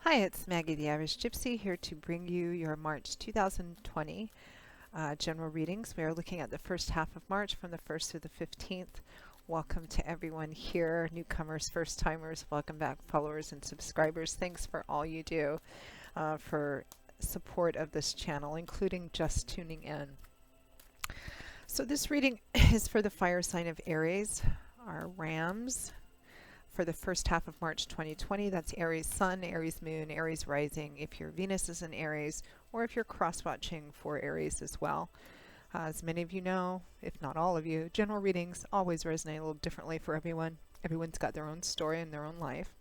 Hi, it's Maggie the Irish Gypsy here to bring you your March 2020 general readings. We are looking at the first half of March from the 1st through the 15th. Welcome to everyone here, newcomers, first timers, welcome back, followers and subscribers. Thanks for all you do for support of this channel, including just tuning in. So this reading is for the fire sign of Aries, our Rams. For the first half of March 2020, that's Aries Sun, Aries Moon, Aries Rising, if your Venus is in Aries, or if you're cross-watching for Aries as well. As many of you know, if not all of you, general readings always resonate a little differently for everyone. Everyone's got their own story and their own life.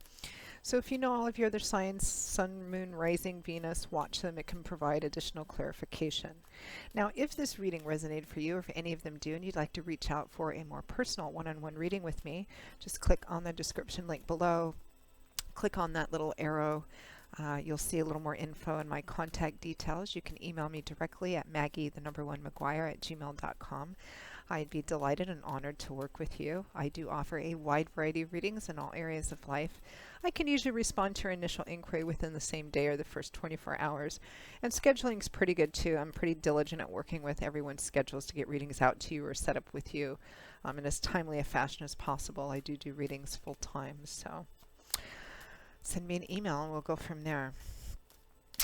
So if you know all of your other signs, Sun, Moon, Rising, Venus, watch them. It can provide additional clarification. Now, if this reading resonated for you, or if any of them do, and you'd like to reach out for a more personal one-on-one reading with me, just click on the description link below. Click on that little arrow. You'll see a little more info and my contact details. You can email me directly at maggie1mcguire@gmail.com. I'd be delighted and honored to work with you. I do offer a wide variety of readings in all areas of life. I can usually respond to your initial inquiry within the same day or the first 24 hours. And scheduling's pretty good too. I'm pretty diligent at working with everyone's schedules to get readings out to you or set up with you in as timely a fashion as possible. I do readings full time, so send me an email and we'll go from there.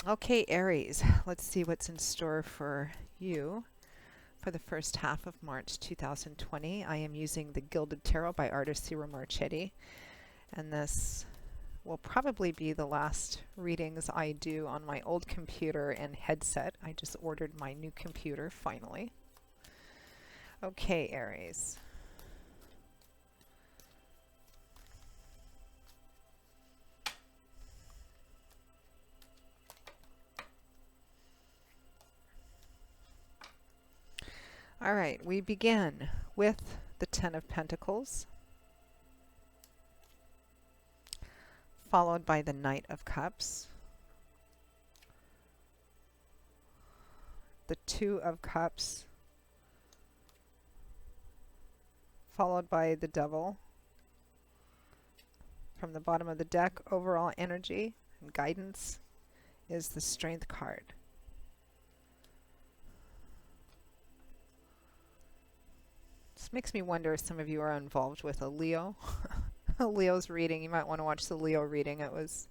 Okay, Aries, let's see what's in store for you for the first half of March 2020. I am using the Gilded Tarot by artist Ciro Marchetti, and this will probably be the last readings I do on my old computer and headset. I just ordered my new computer finally. Okay, Aries. All right, we begin with the Ten of Pentacles, followed by the Knight of Cups, the Two of Cups, followed by the Devil. From the bottom of the deck, overall energy and guidance is the Strength card. This makes me wonder if some of you are involved with a Leo. A Leo's reading. You might want to watch the Leo reading. It was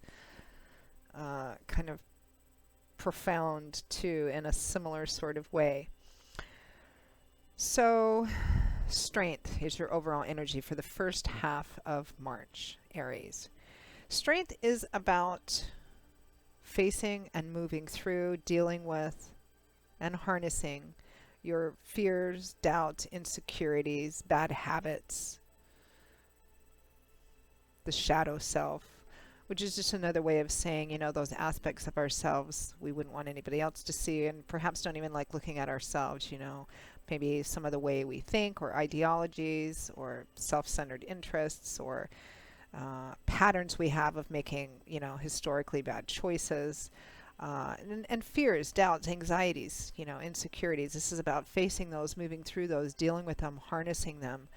kind of profound too, in a similar sort of way. So, strength is your overall energy for the first half of March, Aries. Strength is about facing and moving through, dealing with, and harnessing your fears, doubts, insecurities, bad habits, the shadow self, which is just another way of saying, you know, those aspects of ourselves we wouldn't want anybody else to see, and perhaps don't even like looking at ourselves, you know, maybe some of the way we think, or ideologies, or self-centered interests, or patterns we have of making, you know, historically bad choices. And fears, doubts, anxieties, you know, insecurities. This is about facing those, moving through those, dealing with them, harnessing them,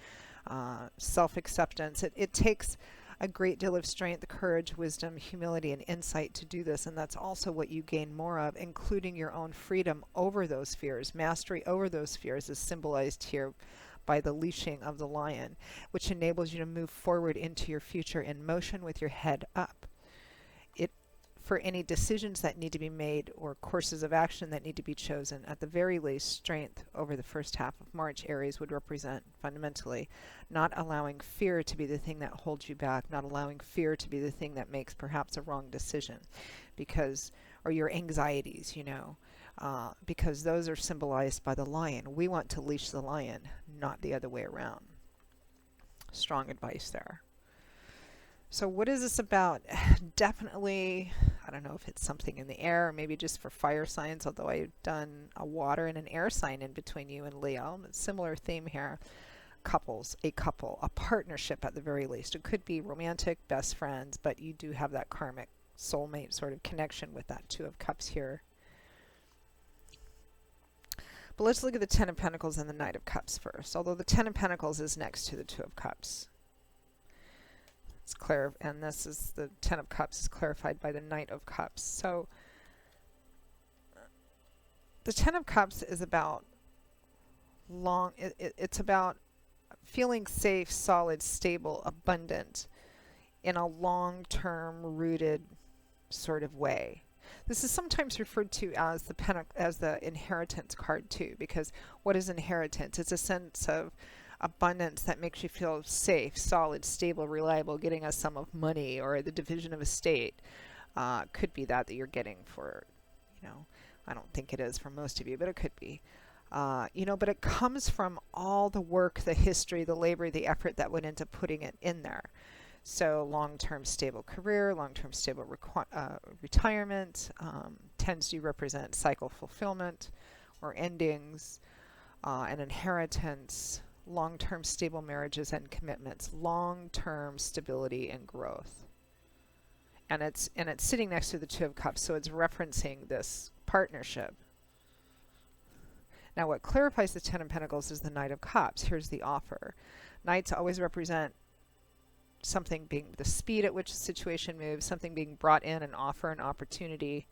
self-acceptance. It takes a great deal of strength, courage, wisdom, humility, and insight to do this. And that's also what you gain more of, including your own freedom over those fears. Mastery over those fears is symbolized here by the leashing of the lion, which enables you to move forward into your future in motion with your head up. For any decisions that need to be made or courses of action that need to be chosen, at the very least, strength over the first half of March, Aries, would represent fundamentally not allowing fear to be the thing that holds you back, not allowing fear to be the thing that makes perhaps a wrong decision, because, or your anxieties, you know, because those are symbolized by the lion. We want to leash the lion, not the other way around. Strong advice there. So what is this about? Definitely, I don't know if it's something in the air, or maybe just for fire signs, although I've done a water and an air sign in between you and Leo. Similar theme here. Couples, a couple, a partnership at the very least. It could be romantic, best friends, but you do have that karmic soulmate sort of connection with that Two of Cups here. But let's look at the Ten of Pentacles and the Knight of Cups first, although the Ten of Pentacles is next to the Two of Cups. Let's and this is the Ten of Cups is clarified by the Knight of Cups. So the Ten of Cups is about it's about feeling safe, solid, stable, abundant in a long-term rooted sort of way. This is sometimes referred to as the inheritance card too, because what is inheritance? It's a sense of abundance that makes you feel safe, solid, stable, reliable, getting a sum of money or the division of estate. Could be that you're getting for, I don't think it is for most of you, but it could be. But it comes from all the work, the history, the labor, the effort that went into putting it in there. So long-term stable career, long-term stable retirement, tends to represent cycle fulfillment or endings, an inheritance, long-term stable marriages and commitments, long-term stability and growth. And it's sitting next to the Two of Cups, so it's referencing this partnership. Now what clarifies the Ten of Pentacles is the Knight of Cups. Here's the offer. Knights always represent something being the speed at which a situation moves, something being brought in, an offer, an opportunity.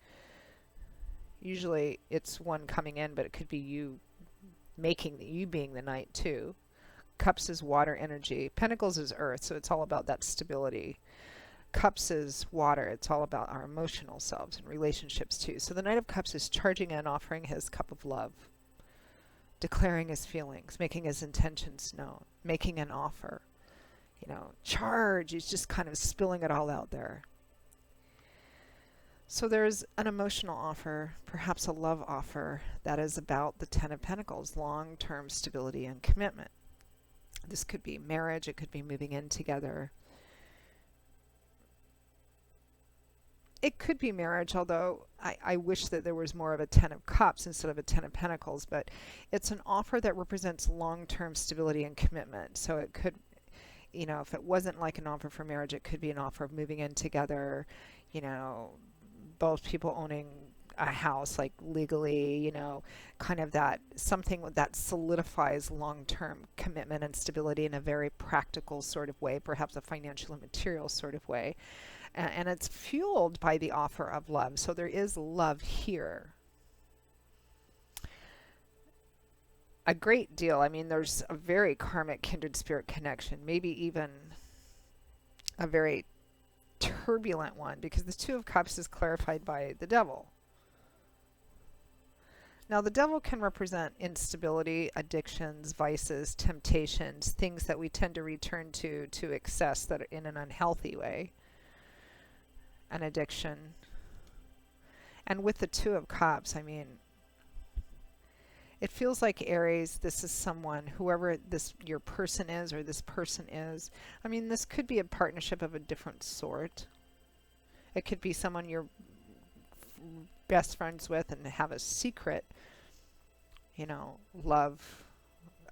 Usually it's one coming in, but it could be you being the knight too. Cups is water energy. Pentacles is earth, so it's all about that stability. Cups is water. It's all about our emotional selves and relationships too. So the Knight of Cups is charging in, offering his cup of love, declaring his feelings, making his intentions known, making an offer. Charge. He's just kind of spilling it all out there. So there's an emotional offer, perhaps a love offer, that is about the Ten of Pentacles, long-term stability and commitment. This could be marriage. It could be moving in together. It could be marriage, although I wish that there was more of a Ten of Cups instead of a Ten of Pentacles, but it's an offer that represents long-term stability and commitment. So it could, if it wasn't like an offer for marriage, it could be an offer of moving in together, both people owning a house, like legally, kind of that something that solidifies long-term commitment and stability in a very practical sort of way, perhaps a financial and material sort of way. And it's fueled by the offer of love. So there is love here. A great deal. I mean, there's a very karmic kindred spirit connection, maybe even a very turbulent one, because the Two of Cups is clarified by the Devil. Now, the Devil can represent instability, addictions, vices, temptations, things that we tend to return to excess that are in an unhealthy way, an addiction. And with the Two of Cups, I mean, it feels like Aries, this is someone, whoever your person is or this person is. I mean, this could be a partnership of a different sort. It could be someone you're best friends with and have a secret, love,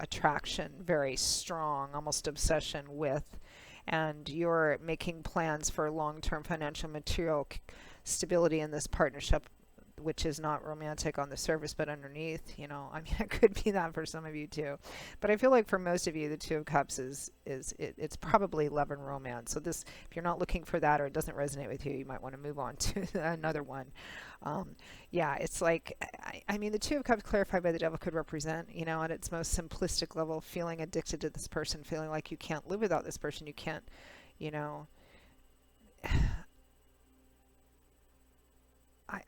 attraction, very strong, almost obsession with, and you're making plans for long-term financial material stability in this partnership, which is not romantic on the surface, but underneath, I mean, it could be that for some of you too. But I feel like for most of you, the Two of Cups it's probably love and romance. So this, if you're not looking for that or it doesn't resonate with you, you might want to move on to another one. Yeah, it's like, I mean, the Two of Cups clarified by the Devil could represent, at its most simplistic level, feeling addicted to this person, feeling like you can't live without this person. You can't,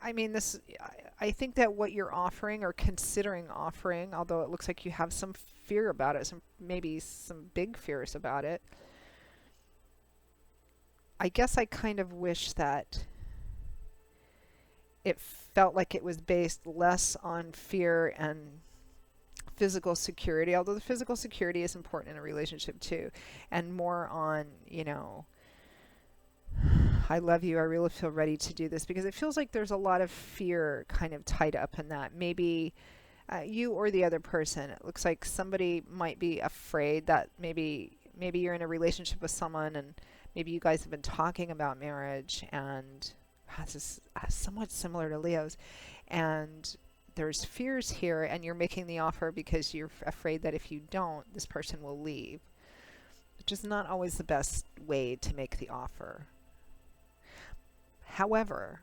I mean, I think that what you're offering or considering offering, although it looks like you have some fear about it, maybe some big fears about it, I guess I kind of wish that it felt like it was based less on fear and physical security, although the physical security is important in a relationship too, and more on, I love you, I really feel ready to do this, because it feels like there's a lot of fear kind of tied up in that. Maybe you or the other person, it looks like somebody might be afraid that maybe you're in a relationship with someone and maybe you guys have been talking about marriage, and this is somewhat similar to Leo's, and there's fears here, and you're making the offer because you're afraid that if you don't, this person will leave, which is not always the best way to make the offer. However,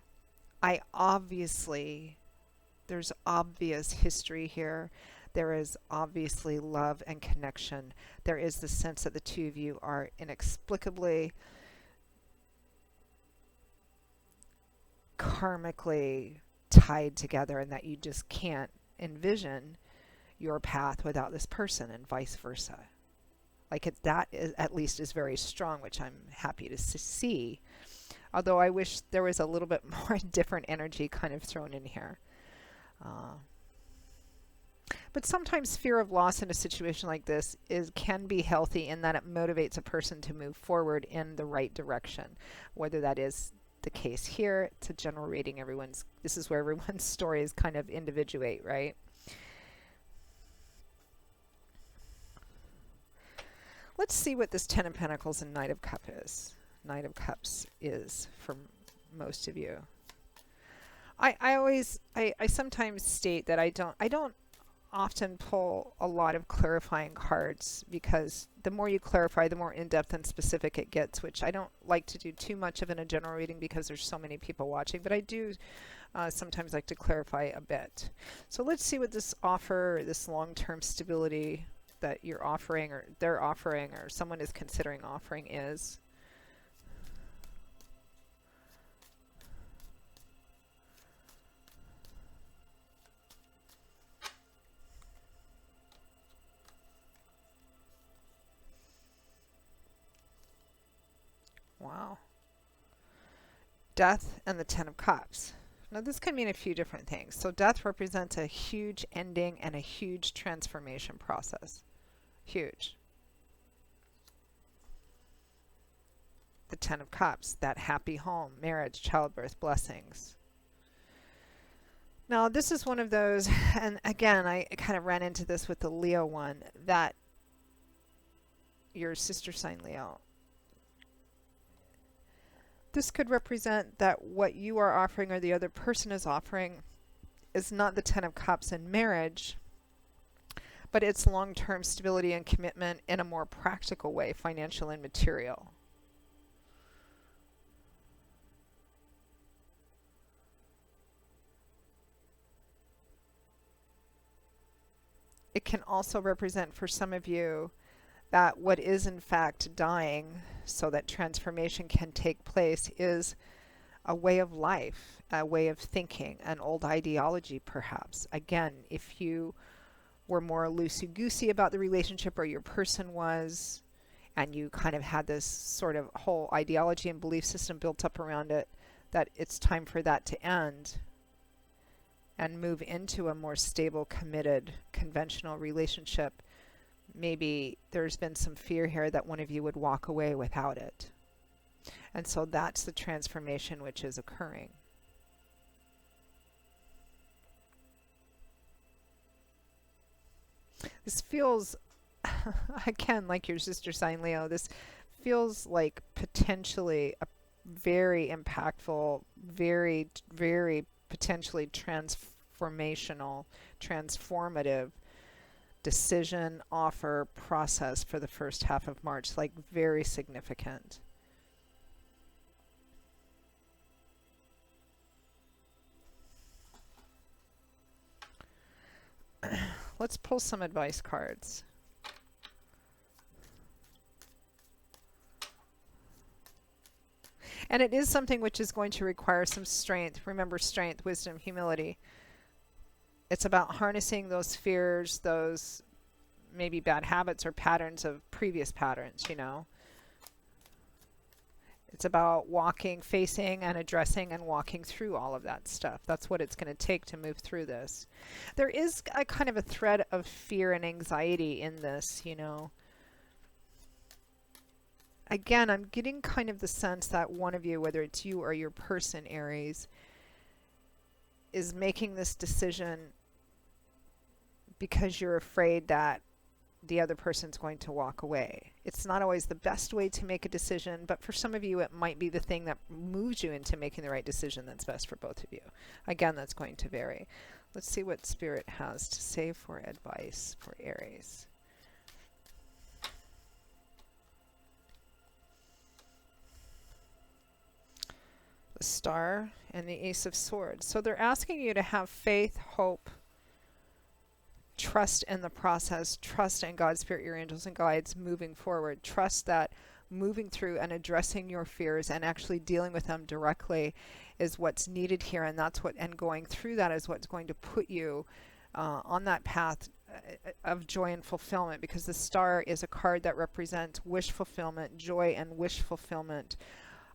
there's obvious history here. There is obviously love and connection. There is the sense that the two of you are inexplicably, karmically tied together, and that you just can't envision your path without this person, and vice versa. Like that is, at least, is very strong, which I'm happy to see. Although I wish there was a little bit more different energy kind of thrown in here. But sometimes fear of loss in a situation like this can be healthy in that it motivates a person to move forward in the right direction. Whether that is the case here, it's a general reading. This is where everyone's stories kind of individuate, right? Let's see what this Ten of Pentacles and Knight of Cups is for most of you. I sometimes state that I don't often pull a lot of clarifying cards, because the more you clarify, the more in-depth and specific it gets, which I don't like to do too much of in a general reading because there's so many people watching, but I do sometimes like to clarify a bit. So let's see what this offer, this long-term stability that you're offering, or they're offering, or someone is considering offering is. Wow. Death and the Ten of Cups. Now this can mean a few different things. So death represents a huge ending and a huge transformation process. Huge. The Ten of Cups, that happy home, marriage, childbirth, blessings. Now this is one of those, and again I kind of ran into this with the Leo one, that your sister sign Leo. This could represent that what you are offering or the other person is offering is not the Ten of Cups in marriage, but it's long-term stability and commitment in a more practical way, financial and material. It can also represent for some of you that what is in fact dying so that transformation can take place is a way of life, a way of thinking, an old ideology perhaps. Again, if you were more loosey-goosey about the relationship, or your person was, and you kind of had this sort of whole ideology and belief system built up around it, that it's time for that to end and move into a more stable, committed, conventional relationship. Maybe there's been some fear here that one of you would walk away without it. And so that's the transformation which is occurring. This feels, again, like your sister sign Leo, this feels like potentially a very impactful, very, very potentially transformational, transformative decision, offer, process for the first half of March, like very significant. Let's pull some advice cards. And it is something which is going to require some strength. Remember, strength, wisdom, humility. It's about harnessing those fears, those maybe bad habits or patterns of previous patterns, you know. It's about walking, facing, and addressing and walking through all of that stuff. That's what it's going to take to move through this. There is a kind of a thread of fear and anxiety in this, you know. Again, I'm getting kind of the sense that one of you, whether it's you or your person, Aries, is making this decision because you're afraid that the other person's going to walk away. It's not always the best way to make a decision, but for some of you it might be the thing that moves you into making the right decision that's best for both of you. Again, that's going to vary. Let's see what Spirit has to say for advice for Aries. Star and the Ace of Swords. So they're asking you to have faith, hope, trust in the process, trust in God, Spirit, your angels and guides moving forward. Trust that moving through and addressing your fears and actually dealing with them directly is what's needed here, and that's what, and going through that is what's going to put you on that path of joy and fulfillment, because the Star is a card that represents wish fulfillment, joy and wish fulfillment,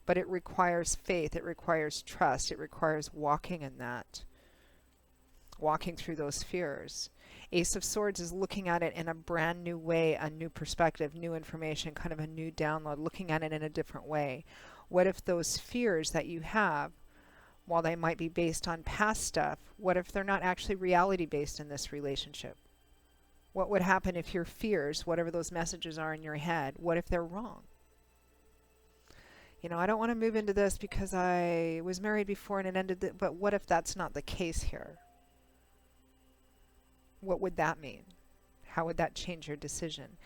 but it requires faith, it requires trust, it requires walking in that, walking through those fears. Ace of Swords is looking at it in a brand new way, a new perspective, new information, kind of a new download, looking at it in a different way. What if those fears that you have, while they might be based on past stuff, what if they're not actually reality based in this relationship? What would happen if your fears, whatever those messages are in your head, what if they're wrong? You know, I don't want to move into this because I was married before and it ended, but what if that's not the case here? What would that mean? How would that change your decision?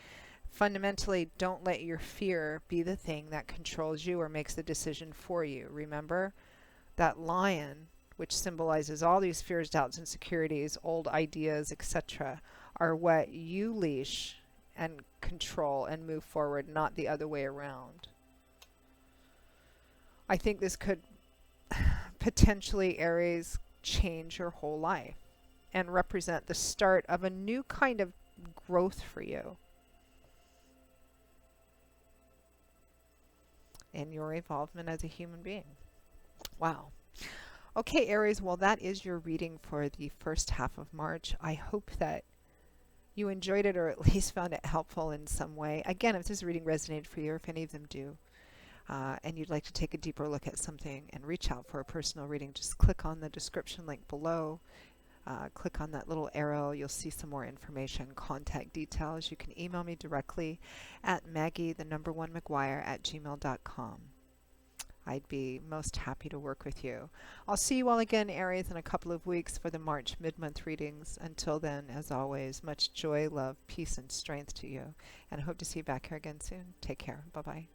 Fundamentally, don't let your fear be the thing that controls you or makes the decision for you. Remember, that lion, which symbolizes all these fears, doubts, insecurities, old ideas, etc., are what you leash and control and move forward, not the other way around. I think this could potentially, Aries, change your whole life and represent the start of a new kind of growth for you in your evolvement as a human being. Wow. Okay, Aries, well, that is your reading for the first half of March. I hope that you enjoyed it or at least found it helpful in some way. Again, if this reading resonated for you, or if any of them do, and you'd like to take a deeper look at something and reach out for a personal reading, just click on the description link below. Click on that little arrow. You'll see some more information, contact details. You can email me directly at maggie1mcguire@gmail.com. I'd be most happy to work with you. I'll see you all again, Aries, in a couple of weeks for the March mid-month readings. Until then, as always, much joy, love, peace, and strength to you. And I hope to see you back here again soon. Take care. Bye-bye.